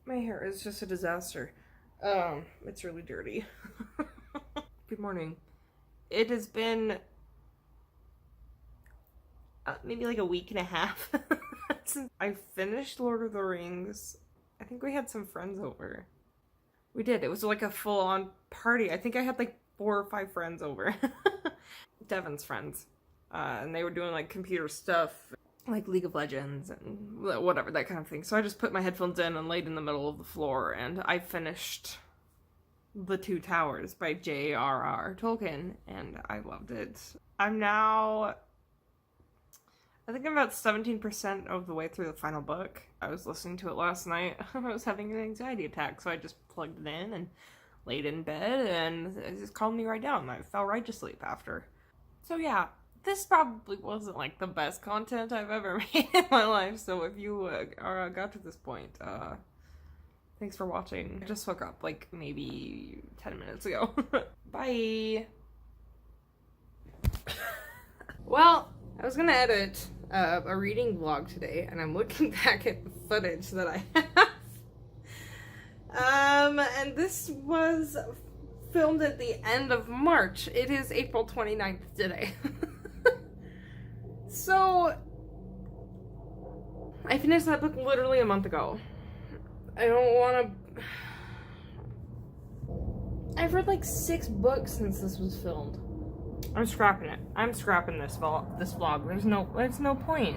My hair is just a disaster. It's really dirty. Good morning. It has been maybe like a week and a half since I finished Lord of the Rings. I think we had some friends over. We did. It was like a full-on party. I think I had like 4 or 5 friends over. Devin's friends. And they were doing like computer stuff, like League of Legends and whatever, that kind of thing. So I just put my headphones in and laid in the middle of the floor, and I finished The Two Towers by J.R.R. Tolkien, and I loved it. I think I'm about 17% of the way through the final book. I was listening to it last night. I was having an anxiety attack, so I just plugged it in and laid in bed, and it just calmed me right down. I fell right to sleep after. So yeah, this probably wasn't like the best content I've ever made in my life, so if you got to this point, thanks for watching. I just woke up like maybe 10 minutes ago. Bye! Well, I was gonna edit a reading vlog today, and I'm looking back at the footage that I have. And this was filmed at the end of March. It is April 29th today. So, I finished that book literally a month ago. I don't want to... I've read like 6 books since this was filmed. I'm scrapping it. I'm scrapping this vlog. There's no point.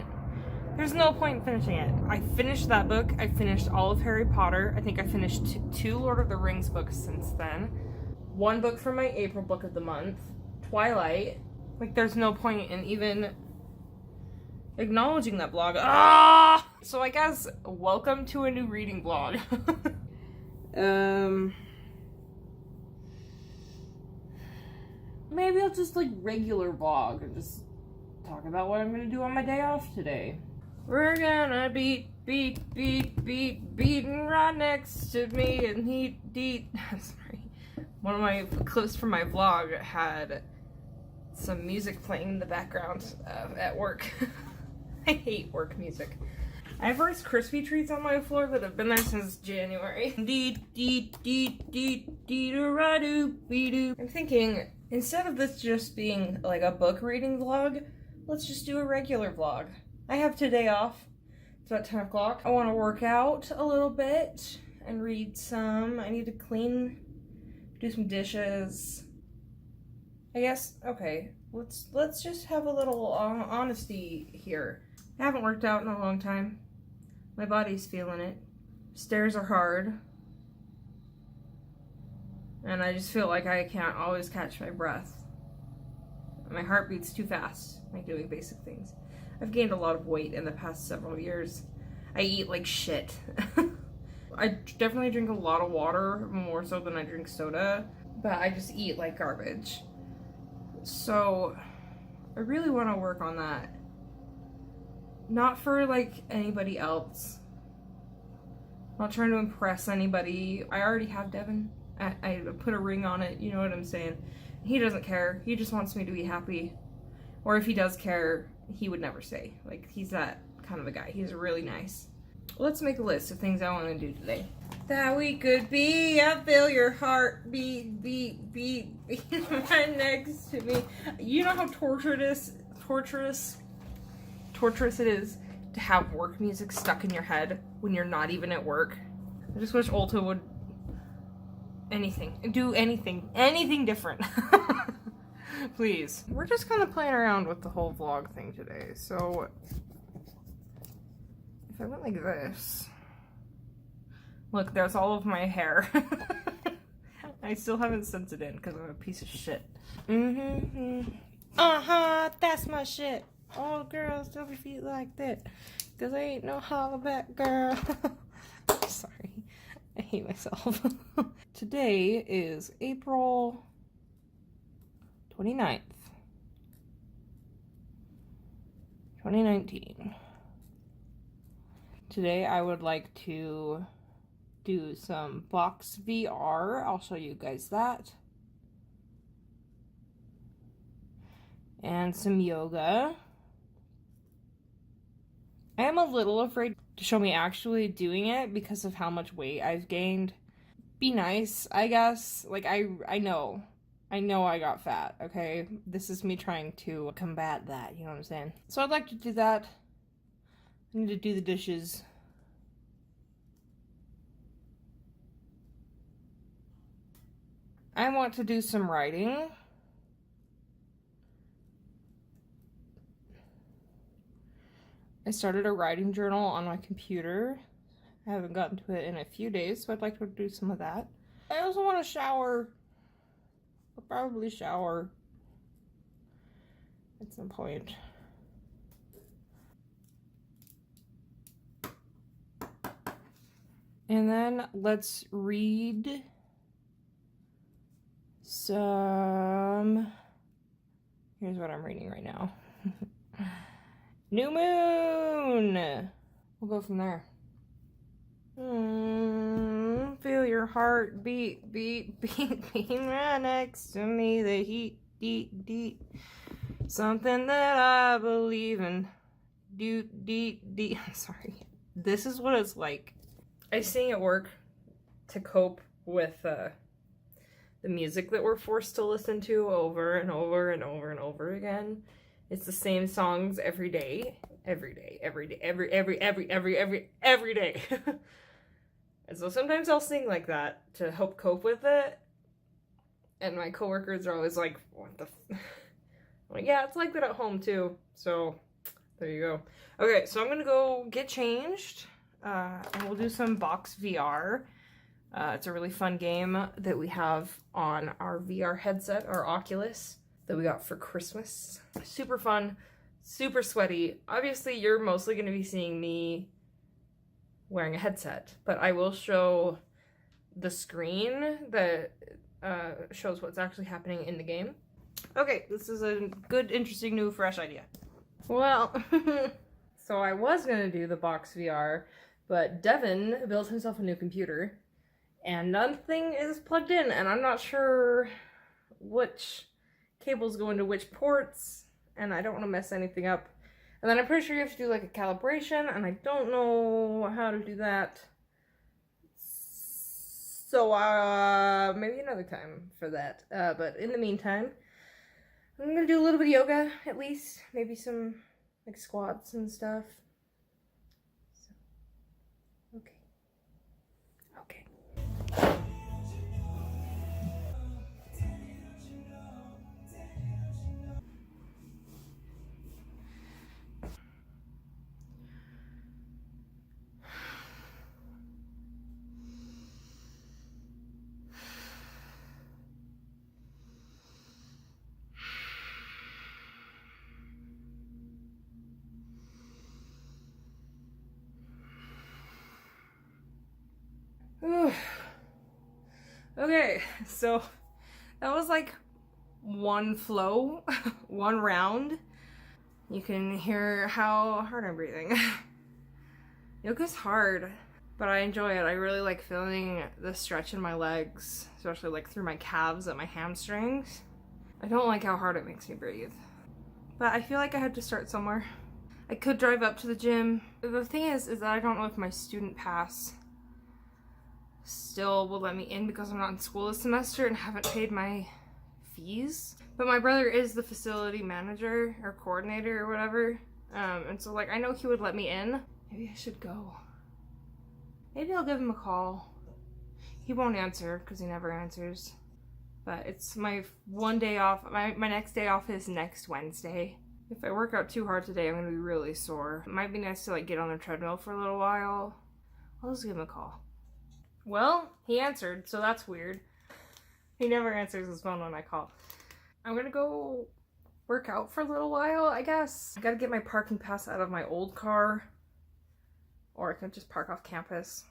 There's no point in finishing it. I finished that book. I finished all of Harry Potter. I think I finished 2 Lord of the Rings books since then. 1 book for my April book of the month. Twilight. Like, there's no point in even acknowledging that vlog. Ah! So I guess, welcome to a new reading vlog. Maybe I'll just like regular vlog and just talk about what I'm gonna do on my day off today. We're gonna beating right next to me, and sorry. One of my clips from my vlog had some music playing in the background at work. I hate work music. I have Rice Krispie treats on my floor that have been there since January. I'm thinking, instead of this just being like a book reading vlog, let's just do a regular vlog. I have today off. It's about 10 o'clock. I want to work out a little bit and read some. I need to clean, do some dishes. I guess, okay, let's just have a little honesty here. I haven't worked out in a long time. My body's feeling it. Stairs are hard. And I just feel like I can't always catch my breath. My heart beats too fast, like doing basic things. I've gained a lot of weight in the past several years. I eat like shit. I definitely drink a lot of water, more so than I drink soda, but I just eat like garbage. So, I really want to work on that. Not for like anybody else. Not trying to impress anybody. I already have Devin. I put a ring on it, you know what I'm saying. He doesn't care. He just wants me to be happy. Or if he does care, he would never say. Like, he's that kind of a guy. He's really nice. Let's make a list of things I want to do today. That we could be, I feel your heart beat right next to me. You know how torturous it is to have work music stuck in your head when you're not even at work. I just wish Ulta would do anything different. Please. We're just kind of playing around with the whole vlog thing today. So if I went like this, look, there's all of my hair. I still haven't sent it in because I'm a piece of shit. That's my shit. All girls don't be feet like that, cause I ain't no hollaback girl. Sorry, I hate myself. Today is April 29th, 2019. Today I would like to do some box VR. I'll show you guys that. And some yoga. I am a little afraid to show me actually doing it because of how much weight I've gained. Be nice, I guess. Like, I know. I know I got fat, okay? This is me trying to combat that, you know what I'm saying? So I'd like to do that. I need to do the dishes. I want to do some writing. I started a writing journal on my computer. I haven't gotten to it in a few days, so I'd like to do some of that. I also want to shower. I'll probably shower at some point. And then let's read some. Here's what I'm reading right now. New Moon! We'll go from there. Feel your heart beat, beat, beat, beat right next to me. The heat, deep, deep. Something that I believe in. Deep, deep, deep. I'm sorry. This is what it's like. I sing at work to cope with the music that we're forced to listen to over and over and over and over again. It's the same songs every day. Every day. Every day. Every day. And so sometimes I'll sing like that to help cope with it. And my coworkers are always like, what the I'm like, yeah, it's like that at home too. So there you go. Okay, so I'm gonna go get changed. And we'll do some Box VR. It's a really fun game that we have on our VR headset, our Oculus, that we got for Christmas. Super fun, super sweaty. Obviously, you're mostly going to be seeing me wearing a headset, but I will show the screen that shows what's actually happening in the game. Okay, this is a good, interesting, new, fresh idea. Well, so I was going to do the Box VR, but Devin built himself a new computer, and nothing is plugged in, and I'm not sure which cables go into which ports, and I don't want to mess anything up. And then I'm pretty sure you have to do like a calibration, and I don't know how to do that. So maybe another time for that. But in the meantime, I'm gonna do a little bit of yoga at least, maybe some like squats and stuff. So, okay. Okay. Okay, so that was like one flow, one round. You can hear how hard I'm breathing. Yoga's hard, but I enjoy it. I really like feeling the stretch in my legs, especially like through my calves and my hamstrings. I don't like how hard it makes me breathe, but I feel like I had to start somewhere. I could drive up to the gym. The thing is that I don't know if my student pass still will let me in because I'm not in school this semester and haven't paid my fees. But my brother is the facility manager or coordinator or whatever. And so like I know he would let me in. Maybe I should go. Maybe I'll give him a call. He won't answer because he never answers. But it's my one day off. My next day off is next Wednesday. If I work out too hard today, I'm gonna be really sore. It might be nice to like get on the treadmill for a little while. I'll just give him a call. Well, he answered, so that's weird. He never answers his phone when I call. I'm gonna go work out for a little while, I guess. I gotta get my parking pass out of my old car. Or I can just park off campus.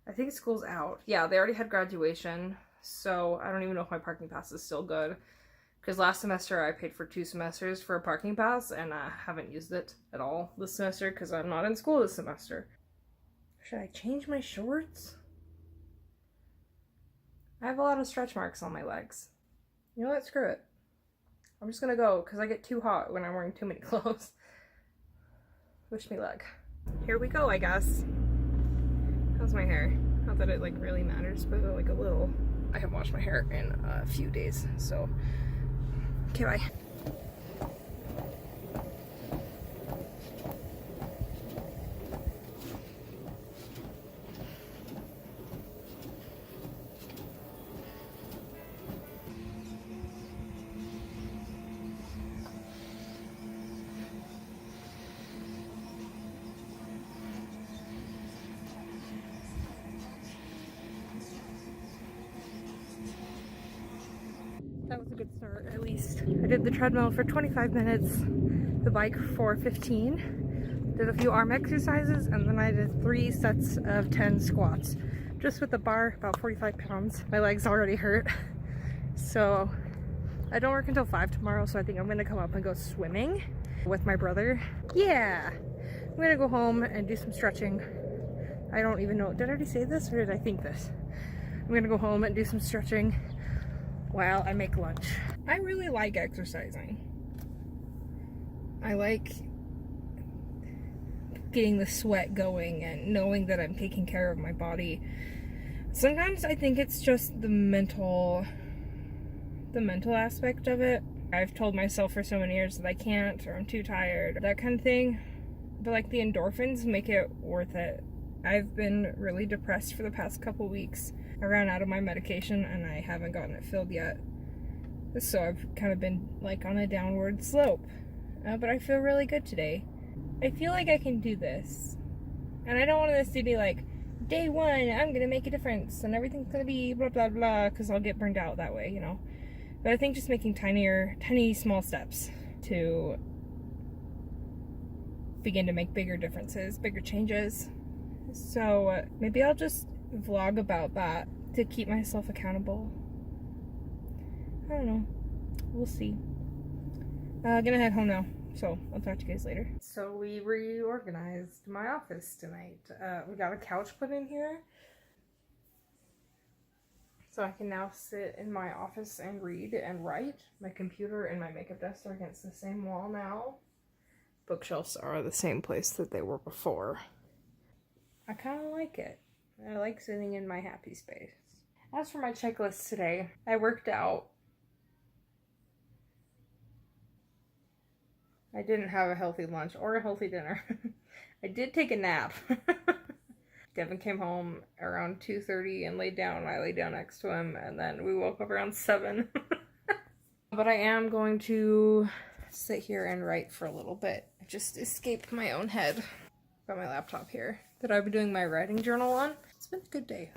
I think school's out. Yeah, they already had graduation, so I don't even know if my parking pass is still good. Because last semester I paid for 2 semesters for a parking pass, and I haven't used it at all this semester because I'm not in school this semester. Should I change my shorts? I have a lot of stretch marks on my legs. You know what? Screw it. I'm just gonna go because I get too hot when I'm wearing too many clothes. Wish me luck. Here we go, I guess. How's my hair? Not that it like really matters, but like a little. I haven't washed my hair in a few days, so okay, bye. That was a good start, at least. I did the treadmill for 25 minutes, the bike for 15, did a few arm exercises, and then I did 3 sets of 10 squats. Just with the bar, about 45 pounds. My legs already hurt. So I don't work until 5 tomorrow, so I think I'm gonna come up and go swimming with my brother. Yeah, I'm gonna go home and do some stretching. I don't even know, did I already say this or did I think this? I'm gonna go home and do some stretching while I make lunch. I really like exercising. I like getting the sweat going and knowing that I'm taking care of my body. Sometimes I think it's just the mental aspect of it. I've told myself for so many years that I can't, or I'm too tired, that kind of thing. But like the endorphins make it worth it. I've been really depressed for the past couple weeks. I ran out of my medication and I haven't gotten it filled yet. So I've kind of been like on a downward slope. But I feel really good today. I feel like I can do this. And I don't want this to be like, day one, I'm gonna make a difference and everything's gonna be blah blah blah, because I'll get burned out that way, you know. But I think just making tiny small steps to begin to make bigger differences, bigger changes. So maybe I'll just vlog about that to keep myself accountable. I don't know. We'll see. Gonna head home now, so I'll talk to you guys later. So we reorganized my office tonight. We got a couch put in here, so I can now sit in my office and read and write. My computer and my makeup desk are against the same wall now. Bookshelves are the same place that they were before. I kind of like it. I like sitting in my happy space. As for my checklist today, I worked out. I didn't have a healthy lunch or a healthy dinner. I did take a nap. Devin came home around 2:30 and laid down. I laid down next to him, and then we woke up around 7. But I am going to sit here and write for a little bit. I just escaped my own head. Got my laptop here that I've been doing my writing journal on. It's been a good day.